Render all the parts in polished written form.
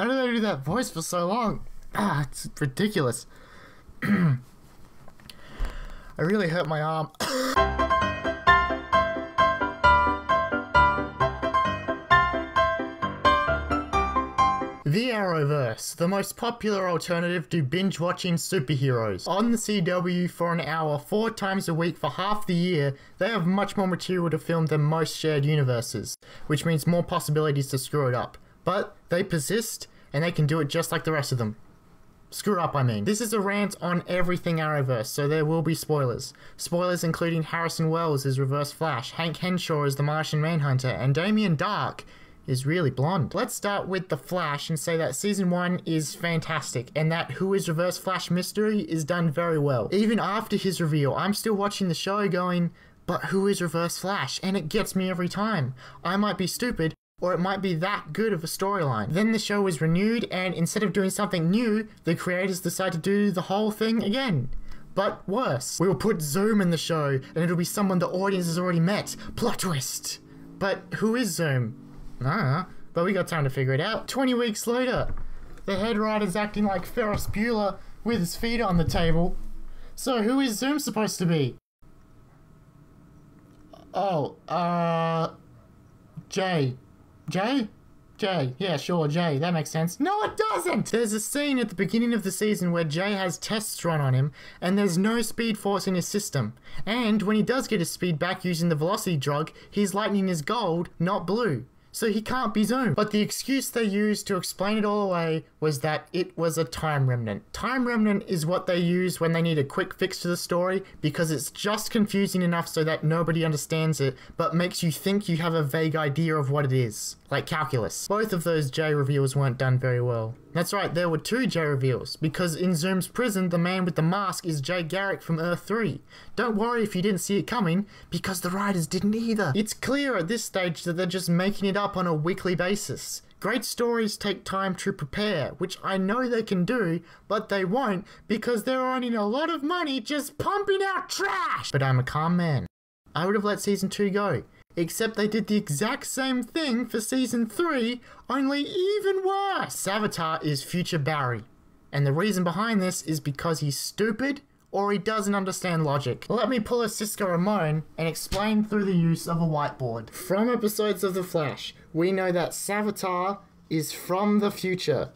do they do that voice for so long? Ah, it's ridiculous. I really hurt my arm. The Arrowverse, the most popular alternative to binge-watching superheroes. On the CW for an hour 4 times a week for half the year, they have much more material to film than most shared universes, which means more possibilities to screw it up. But they persist, and they can do it just like the rest of them. Screw up, I mean. This is a rant on everything Arrowverse, so there will be spoilers. Spoilers including Harrison Wells as Reverse Flash, Hank Henshaw as the Martian Manhunter, and Damien Darhk is really blonde. Let's start with The Flash and say that Season 1 is fantastic, and that Who is Reverse Flash mystery is done very well. Even after his reveal, I'm still watching the show going, but who is Reverse Flash? And it gets me every time. I might be stupid, or it might be that good of a storyline. Then the show is renewed, and instead of doing something new, the creators decide to do the whole thing again. But worse. We will put Zoom in the show, and it'll be someone the audience has already met. Plot twist. But who is Zoom? I don't know, but we got time to figure it out. 20 weeks later, the head writer's acting like Ferris Bueller with his feet on the table. So who is Zoom supposed to be? Oh, Jay. Jay? Jay. Yeah, sure, Jay. That makes sense. No, it doesn't! There's a scene at the beginning of the season where Jay has tests run on him, and there's no speed force in his system. And when he does get his speed back using the velocity drug, his lightning is gold, not blue. So he can't be Zoom. But the excuse they used to explain it all away was that it was a time remnant. Time remnant is what they use when they need a quick fix to the story, because it's just confusing enough so that nobody understands it, but makes you think you have a vague idea of what it is. Like calculus. Both of those J reveals weren't done very well. That's right, there were 2 J reveals, because in Zoom's prison, the man with the mask is Jay Garrick from Earth 3. Don't worry if you didn't see it coming, because the writers didn't either. It's clear at this stage that they're just making it up on a weekly basis. Great stories take time to prepare, which I know they can do, but they won't, because they're earning a lot of money just pumping out trash! But I'm a calm man. I would have let Season 2 go. Except they did the exact same thing for Season 3, only even worse! Savitar is future Barry, and the reason behind this is because he's stupid or he doesn't understand logic. Let me pull a Cisco Ramon and explain through the use of a whiteboard. From episodes of The Flash, we know that Savitar is from the future.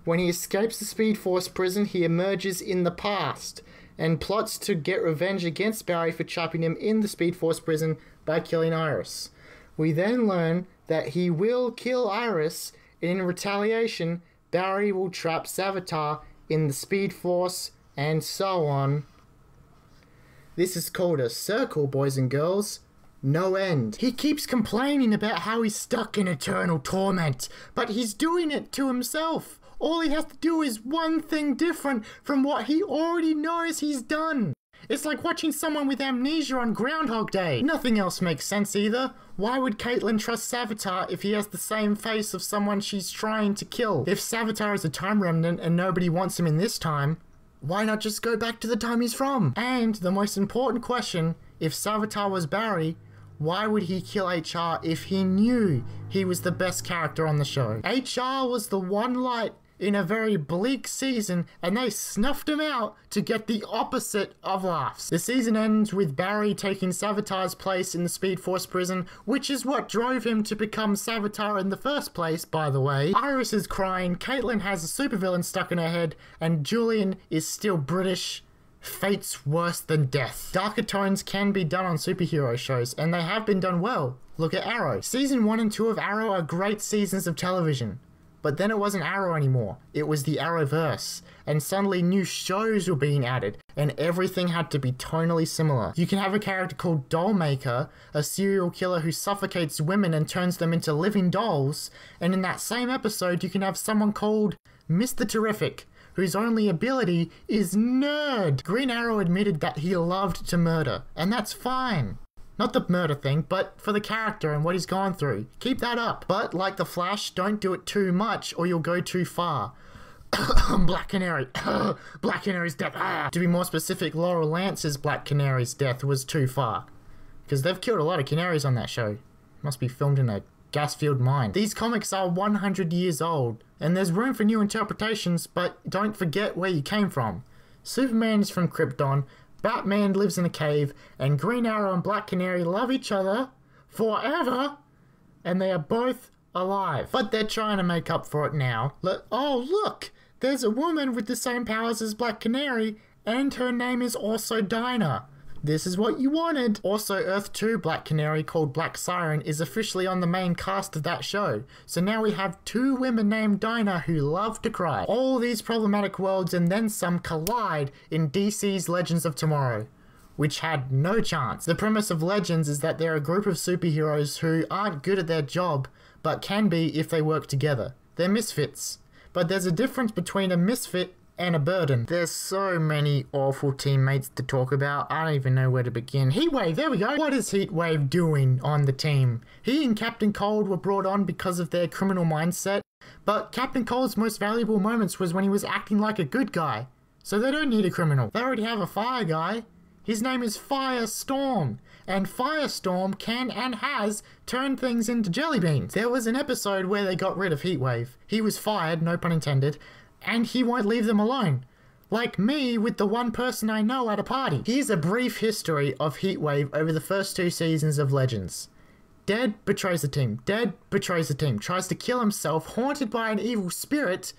When he escapes the Speed Force prison, he emerges in the past and plots to get revenge against Barry for trapping him in the Speed Force prison by killing Iris. We then learn that he will kill Iris, and in retaliation, Barry will trap Savitar in the Speed Force, and so on. This is called a circle, boys and girls. No end. He keeps complaining about how he's stuck in eternal torment, but he's doing it to himself. All he has to do is one thing different from what he already knows he's done. It's like watching someone with amnesia on Groundhog Day. Nothing else makes sense either. Why would Caitlin trust Savitar if he has the same face of someone she's trying to kill? If Savitar is a time remnant and nobody wants him in this time, why not just go back to the time he's from? And the most important question, if Savitar was Barry, why would he kill HR if he knew he was the best character on the show? HR was the one light in a very bleak season, and they snuffed him out to get the opposite of laughs. The season ends with Barry taking Savitar's place in the Speed Force prison, which is what drove him to become Savitar in the first place, by the way. Iris is crying, Caitlin has a supervillain stuck in her head, and Julian is still British. Fate's worse than death. Darker tones can be done on superhero shows, and they have been done well. Look at Arrow. Season 1 and 2 of Arrow are great seasons of television. But then it wasn't Arrow anymore, it was the Arrowverse, and suddenly new shows were being added, and everything had to be tonally similar. You can have a character called Dollmaker, a serial killer who suffocates women and turns them into living dolls, and in that same episode you can have someone called Mr. Terrific, whose only ability is nerd. Green Arrow admitted that he loved to murder, and that's fine. Not the murder thing, but for the character and what he's gone through. Keep that up. But like the Flash, don't do it too much or you'll go too far. Black Canary. Black Canary's death. To be more specific, Laurel Lance's Black Canary's death was too far. Because they've killed a lot of canaries on that show. Must be filmed in a gas-filled mine. These comics are 100 years old. And there's room for new interpretations, but don't forget where you came from. Superman is from Krypton, Batman lives in a cave, and Green Arrow and Black Canary love each other forever, and they are both alive. But they're trying to make up for it now. Oh, look! There's a woman with the same powers as Black Canary, and her name is also Dinah. This is what you wanted. Also, Earth 2 Black Canary, called Black Siren, is officially on the main cast of that show. So now we have 2 women named Dinah who love to cry. All these problematic worlds and then some collide in DC's Legends of Tomorrow, which had no chance. The premise of Legends is that they're a group of superheroes who aren't good at their job, but can be if they work together. They're misfits. But there's a difference between a misfit and a burden. There's so many awful teammates to talk about, I don't even know where to begin. Heatwave, there we go! What is Heatwave doing on the team? He and Captain Cold were brought on because of their criminal mindset, but Captain Cold's most valuable moments was when he was acting like a good guy. So they don't need a criminal. They already have a fire guy. His name is Firestorm, and Firestorm can and has turned things into jelly beans. There was an episode where they got rid of Heatwave. He was fired, no pun intended, and he won't leave them alone. Like me with the one person I know at a party. Here's a brief history of Heatwave over the first 2 seasons of Legends. Dead betrays the team. Dead betrays the team. Tries to kill himself, haunted by an evil spirit.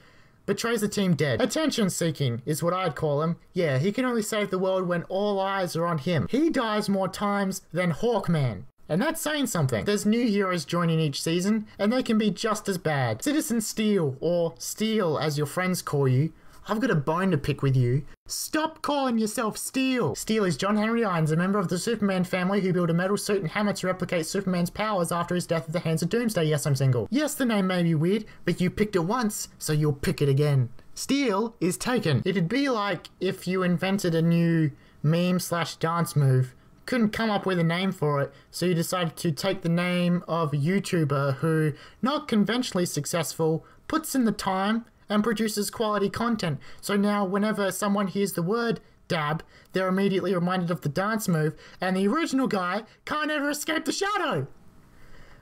Betrays the team dead. Attention seeking is what I'd call him. Yeah, he can only save the world when all eyes are on him. He dies more times than Hawkman. And that's saying something. There's new heroes joining each season, and they can be just as bad. Citizen Steel, or Steel as your friends call you. I've got a bone to pick with you. Stop calling yourself Steel. Steel is John Henry Irons, a member of the Superman family who built a metal suit and hammer to replicate Superman's powers after his death at the hands of Doomsday. Yes, I'm single. Yes, the name may be weird, but you picked it once, so you'll pick it again. Steel is taken. It'd be like if you invented a new meme/dance move, couldn't come up with a name for it, so you decided to take the name of a YouTuber who, not conventionally successful, puts in the time and produces quality content. So now whenever someone hears the word dab, they're immediately reminded of the dance move, and the original guy can't ever escape the shadow.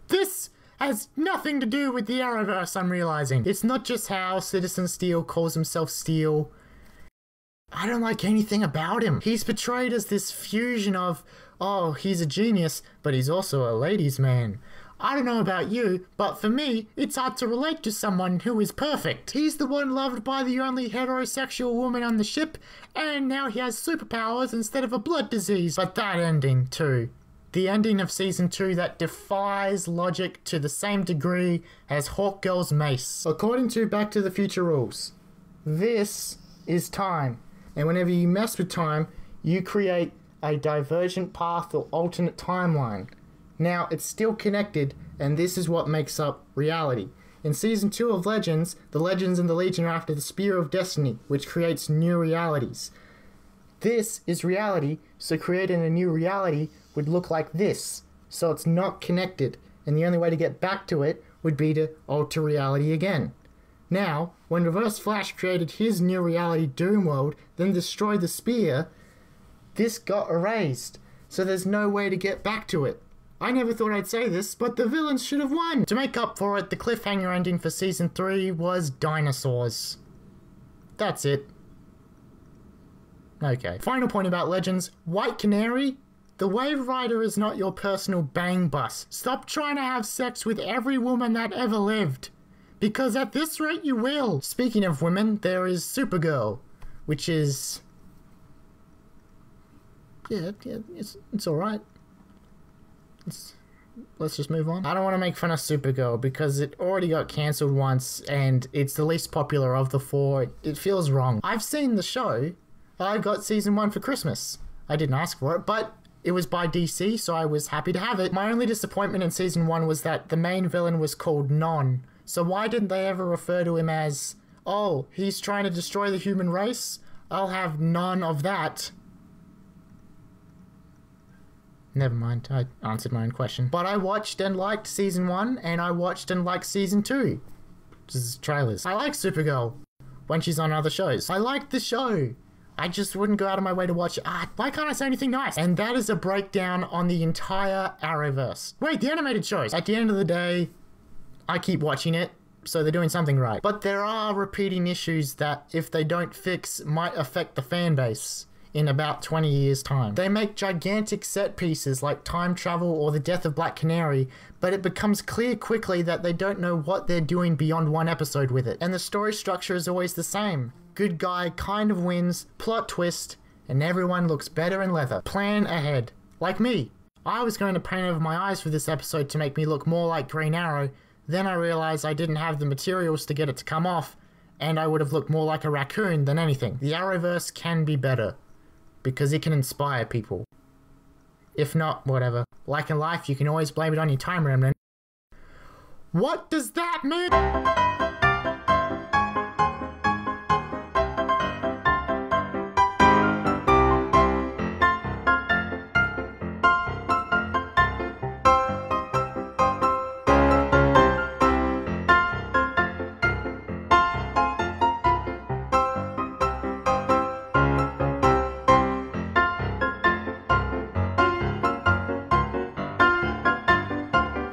This has nothing to do with the Arrowverse, I'm realizing. It's not just how Citizen Steel calls himself Steel. I don't like anything about him. He's portrayed as this fusion of, oh, he's a genius, but he's also a ladies' man. I don't know about you, but for me, it's hard to relate to someone who is perfect. He's the one loved by the only heterosexual woman on the ship, and now he has superpowers instead of a blood disease. But that ending, too. The ending of Season 2 that defies logic to the same degree as Hawkgirl's mace. According to Back to the Future rules, this is time. And whenever you mess with time, you create a divergent path or alternate timeline. Now, it's still connected, and this is what makes up reality. In Season 2 of Legends, the Legends and the Legion are after the Spear of Destiny, which creates new realities. This is reality, so creating a new reality would look like this. So it's not connected, and the only way to get back to it would be to alter reality again. Now, when Reverse Flash created his new reality Doom World, then destroyed the Spear, this got erased, so there's no way to get back to it. I never thought I'd say this, but the villains should have won! To make up for it, the cliffhanger ending for Season 3 was dinosaurs. That's it. Okay. Final point about Legends. White Canary? The Wave Rider is not your personal bang bus. Stop trying to have sex with every woman that ever lived. Because at this rate you will. Speaking of women, there is Supergirl, which is... Yeah, it's alright. Let's just move on. I don't want to make fun of Supergirl because it already got cancelled once and it's the least popular of the 4. It feels wrong. I've seen the show. I got Season 1 for Christmas. I didn't ask for it, but it was by DC, so I was happy to have it. My only disappointment in Season 1 was that the main villain was called Non. So why didn't they ever refer to him as, oh, he's trying to destroy the human race? I'll have none of that. Never mind, I answered my own question. But I watched and liked Season 1, and I watched and liked Season 2. Which is trailers. I like Supergirl when she's on other shows. I like the show. I just wouldn't go out of my way to watch it. Why can't I say anything nice? And that is a breakdown on the entire Arrowverse. Wait, the animated shows. At the end of the day, I keep watching it so they're doing something right. But there are repeating issues that, if they don't fix, might affect the fan base in about 20 years' time. They make gigantic set pieces like time travel or the death of Black Canary, but it becomes clear quickly that they don't know what they're doing beyond one episode with it. And the story structure is always the same. Good guy kind of wins, plot twist, and everyone looks better in leather. Plan ahead. Like me. I was going to paint over my eyes for this episode to make me look more like Green Arrow, then I realized I didn't have the materials to get it to come off, and I would have looked more like a raccoon than anything. The Arrowverse can be better, because it can inspire people. If not, whatever. Like in life, you can always blame it on your time remnant. What does that mean?